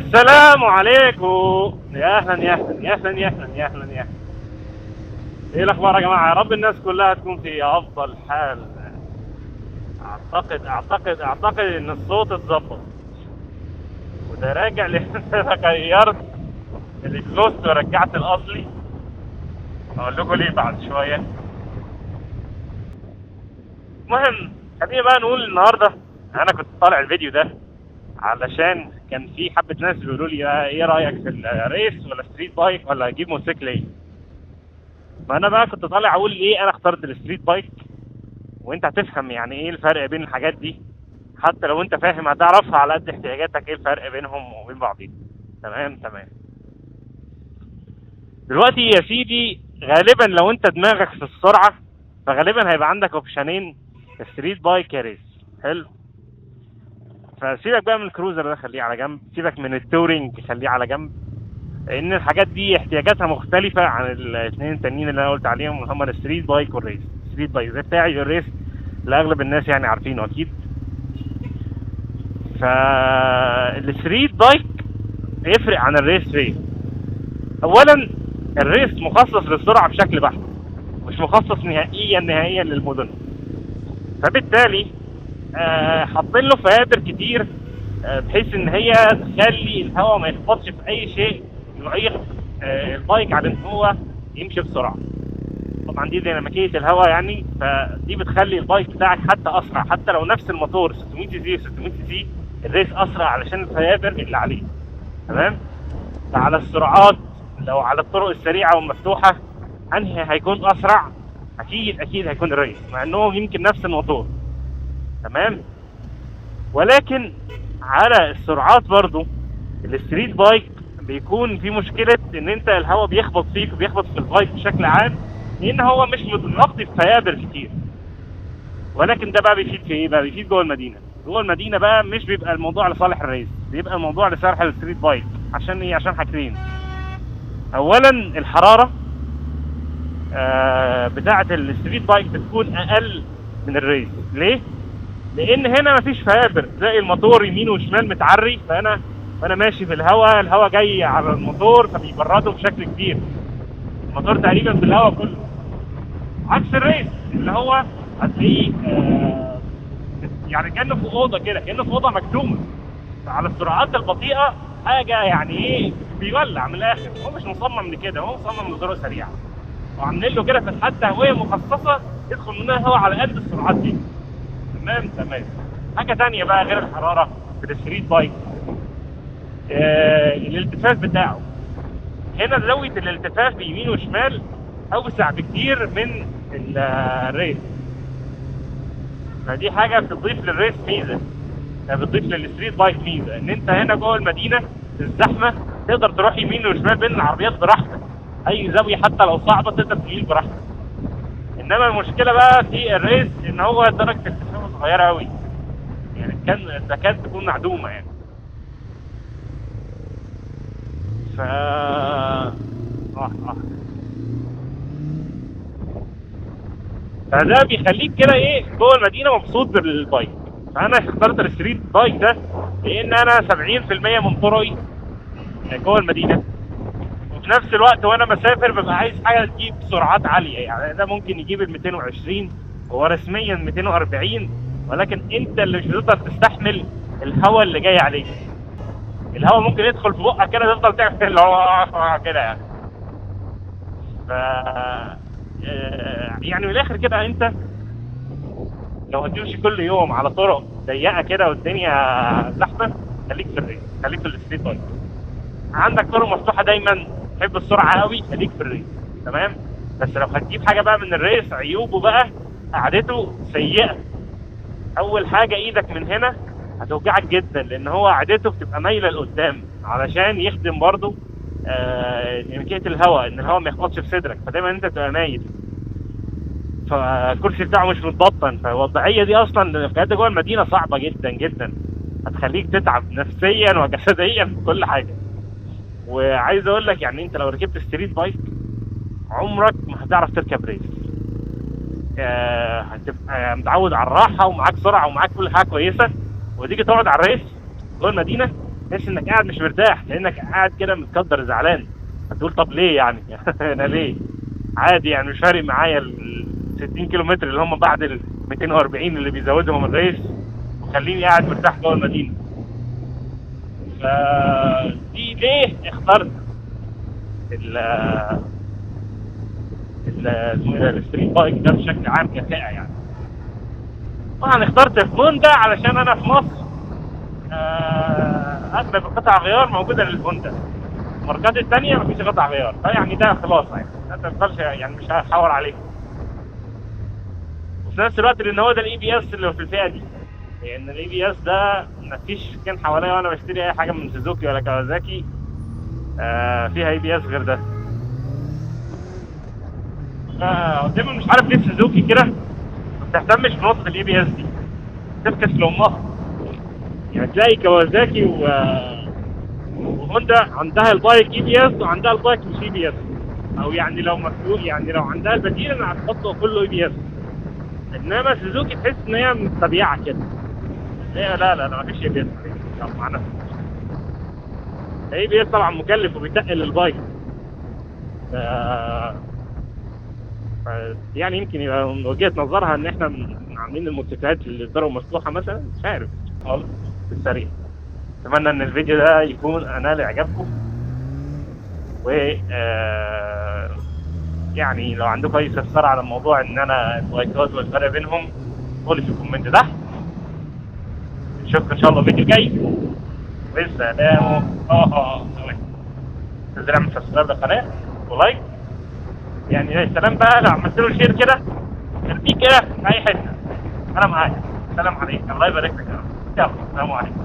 السلام عليكم. يا اهلا يا اهلا يا اهلا يا اهلا يا اهلا يا اهلا. ايه الاخبار يا جماعه؟ يا رب الناس كلها تكون في افضل حال. اعتقد ان الصوت اتظبط وده راجع لان انا غيرت الاكزوست ورجعت الاصلي. اقول لكم ليه بعد شويه. المهم خلينا بقى نقول النهارده انا كنت طالع الفيديو ده علشان كان في حبه ناس بيقولوا لي ايه رايك في الريس ولا ستريت بايك ولا اجيب موتوسيكل ايه. فانا بقى كنت طالع اقول ليه انا اخترت الستريت بايك، وانت هتفهم يعني ايه الفرق بين الحاجات دي. حتى لو انت فاهم هتعرفها على قد احتياجاتك ايه الفرق بينهم وبين بعضهم. تمام. دلوقتي يا سيدي غالبا لو انت دماغك في السرعه فغالبا هيبقى عندك اوبشنين، ستريت بايك يا ريس. حلو. فسيبك بقى من الكروزر ده خليه على جنب، سيبك من التورينج خليه على جنب، لان الحاجات دي احتياجاتها مختلفه عن الاثنين التانيين اللي انا قلت عليهم اللي هم الستريت بايك والريس. الستريت بايك زي بتاعي، الريس لاغلب الناس يعني عارفينه اكيد. فالستريت بايك يفرق عن الريس في ايه؟ اولا الريس مخصص للسرعه بشكل بحت، مش مخصص نهائيا للمدن. فبالتالي حاطين له فيادر كتير بحيث ان هي تخلي الهواء ما يخبطش في اي شيء يعيق البايك على ان هو يمشي بسرعه. طبعا دي ديناميكيه الهواء يعني، فدي بتخلي البايك بتاعك حتى اسرع، حتى لو نفس الموتور 600 سي سي 600 سي سي الريس اسرع علشان الفيادر اللي عليه. تمام. فعلى السرعات لو على الطرق السريعه والمفتوحه انهي هيكون اسرع؟ اكيد هيكون الريس، مع انهم يمكن نفس الموتور. تمام. ولكن على السرعات برضو الستريت بايك بيكون في مشكلة ان انت الهواء بيخبط فيك وبيخبط في البايك بشكل عام، لان هو مش متغطي بفيابر كتير. ولكن ده بقى بيفيد في ايه؟ بقى بيفيد جوه المدينة. جوه المدينة بقى مش بيبقى الموضوع لصالح الريس، بيبقى الموضوع لصالح الستريت بايك. عشان ايه؟ عشان حاجتين. اولا الحرارة بتاعة الستريت بايك بتكون اقل من الريس. ليه؟ لان هنا مفيش فيابر، تلاقي الموتور يمين وشمال متعري، فانا ماشي في الهواء جاي على الموتور فبيبرده بشكل كبير. الموتور تقريبا بالهواء كله، عكس الريس اللي هو هتلاقيه يعني كانه في اوضه كده، كانه في اوضه مكتومه. على السرعات البطيئه حاجه يعني ايه، بيولع من الاخر. هو مش مصمم لكده، هو مصمم لطرق سريعه وعاملين له كده فتحات تهويه مخصصه يدخل منها هواء على قد السرعات دي. تمام. حاجه تانية بقى غير الحراره في الستريت بايك، الالتفاف بتاعه. هنا زاويه الالتفاف بيمين وشمال اوسع بكتير من الريس، فدي حاجه بتضيف للريس ميزه، بتضيف للستريت بايك ميزه، ان انت هنا جوه المدينه الزحمه تقدر تروح يمين وشمال بين العربيات براحتك، اي زاويه حتى لو صعبه تقدر تميل براحتك. انما المشكله بقى في الريس ان هو درجه التفاف صغيره قوي، يعني كان تكاد تكون معدومه يعني. ف فده بيخليك كده ايه جوه المدينه مبسوط بالبايك. فانا اخترت الستريت بايك ده لان انا 70% من طرقي جوه المدينه، وفي نفس الوقت وانا مسافر ببقى عايز حاجه تجيب سرعات عاليه. يعني ده ممكن يجيب ال 220، هو رسميا 240، ولكن انت اللي مش هتقدر تستحمل الهواء اللي جاي عليك. الهواء ممكن يدخل في بقك كده تفضل تعمل اللي هو كده يعني. ف يعني من الاخر كده انت لو هتمشي كل يوم على طرق ضيقه كده والدنيا زحمه خليك في الريس، خليك في الستريت بايك. عندك طرق مفتوحه دايما تحب السرعه قوي خليك في الريس. تمام. بس لو هتجيب حاجه بقى من الريس عيوبه بقى قعدته سيئه. اول حاجه ايدك من هنا هتوجعك جدا لان هو قعدته بتبقى مايله لقدام علشان يخدم برضه ديناميكيه الهواء، ان الهواء ما يخبطش في صدرك، فدايما انت تبقى مايل. فالكرسي بتاعه مش متبطن، فالوضعيه دي اصلا بجد جوه المدينه صعبه جدا، هتخليك تتعب نفسيا وجسديا في كل حاجه. وعايز اقول لك يعني انت لو ركبت ستريت بايك عمرك ما هتعرف تركب ريس. هتبقى متعود على الراحه ومعاك سرعه ومعاك كل حاجه كويسه، وتيجي تقعد على الريس جوه المدينه تحس انك قاعد مش مرتاح، لانك قاعد كده متقدر زعلان. هتقول طب ليه يعني؟ انا ليه؟ عادي يعني، مش فارق معايا ال 60 كيلو متر اللي هم بعد ال 240 اللي بيزودهم الرئيس، وخليني قاعد مرتاح جوه المدينه. فدي ليه اخترت ال اسمه ايه ده، الستريت بايك ده بشكل عام كفئه يعني. طبعا اخترت الهوندا علشان انا في مصر اغلب القطع غيار موجوده للهوندا، الماركات الثانيه مفيش قطع غيار، فيعني ده خلاص يعني ما تقدرش يعني، مش هحاور عليه. وفي نفس الوقت لان هو ده الاي بي اس اللي في الفئه دي، لان الاي بي اس ده مفيش كان حواليا وانا بشتري اي حاجه من سوزوكي ولا كawasaki فيها اي بي اس غير ده. دايما مش عارف ليه سوزوكي كده ما بتهتمش بنقطه الاي بي اس دي، تفكس لامها. يعني تلاقي كawasaki وهوندا عندها البايك اي بي اس وعندها البايك مش اي بي اس، او يعني لو مسؤول يعني لو عندها البديل انا هتحطه كله اي بي اس. انما سوزوكي تحس ان هي متبعه كده، هي لا ما فيش اي بي اس معانا. الاي بي اس طبعا مكلف وبيتقل البايك. يعني يمكن يبقى من وجهه نظرها ان احنا عاملين الموتوسيكلات اللي ضربوا مفتوحه مثلا، مش عارف خالص. في السريع اتمنى ان الفيديو ده يكون انال اعجابكم، و يعني لو عندكم اي استفسار على موضوع ان انا البايكات والفرق بينهم قولي في الكومنت تحت. نشوفكم ان شاء الله الفيديو الجاي، والسلام. تنزل اعمل سبسكرايب للقناه ولايك، يعني يا سلام بقى لو عملت له شير كده تربيه كده في اي حته، انا معاك. السلام عليكم، الله يبارك لك يا رب. يلا السلام عليكم.